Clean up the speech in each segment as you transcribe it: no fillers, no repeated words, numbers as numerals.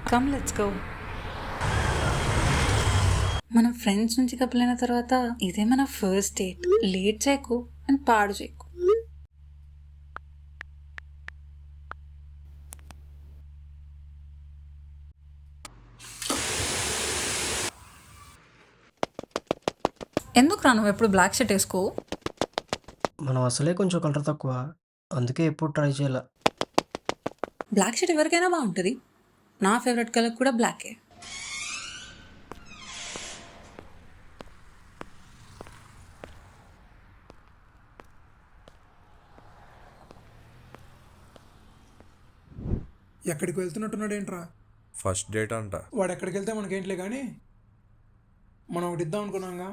Come let's go. మనం friends నుంచి couple అయిన తర్వాత ఇదే మన ఫస్ట్ డేట్. లేట్ చేయకు అండ్ పాడు చేయకు. ఎందుకు రా నువ్వు ఎప్పుడు బ్లాక్ షర్ట్ వేసుకో? మనం అసలే కొంచెం కలర్ తక్కువ, అందుకే ఎప్పుడు ట్రై చేయాల. బ్లాక్ షర్ట్ ఎవరికైనా బాగుంటుంది. నా ఫేవరెట్ కలర్ కూడా బ్లాకే. ఎక్కడికి వెళ్తున్నట్టున్నాడు ఏంట్రా? ఫస్ట్ డేట్ అంట. వాడు ఎక్కడికి వెళ్తే మనకేంట్లే కానీ మనం ఒకటి ఇద్దాం అనుకున్నాంగా.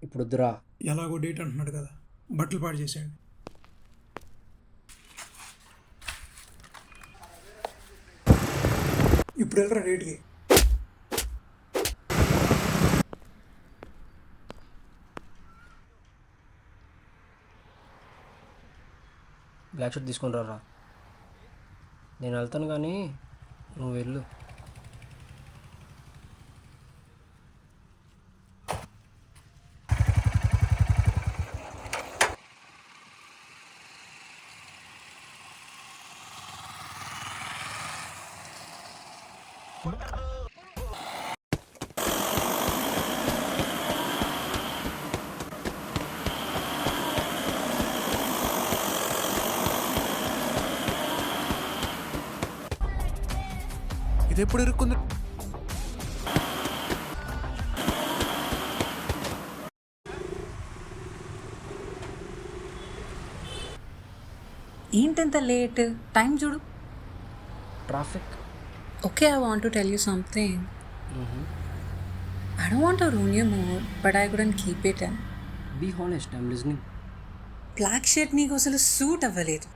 ఇప్పుడు వద్దురా. ఎలాగో డేట్ అంటున్నాడు కదా, బట్టలు పాడు చేసేయండి. ఇప్పుడు వెళ్ళరా డేట్కి. బ్లాక్ షర్ట్ తీసుకొని రా. నేను వెళ్తాను కానీ నువ్వు వెళ్ళు. ఇది ఎప్పుడు ఇరుక్కుంది? ఏంటంత లేట్? టైం చూడు. Traffic. Okay, I want to tell you something. I don't want to ruin your mood, but I couldn't keep it in. Be honest, I'm listening. Black shirt నీకు అసలు సూట్ అవ్వలేదు.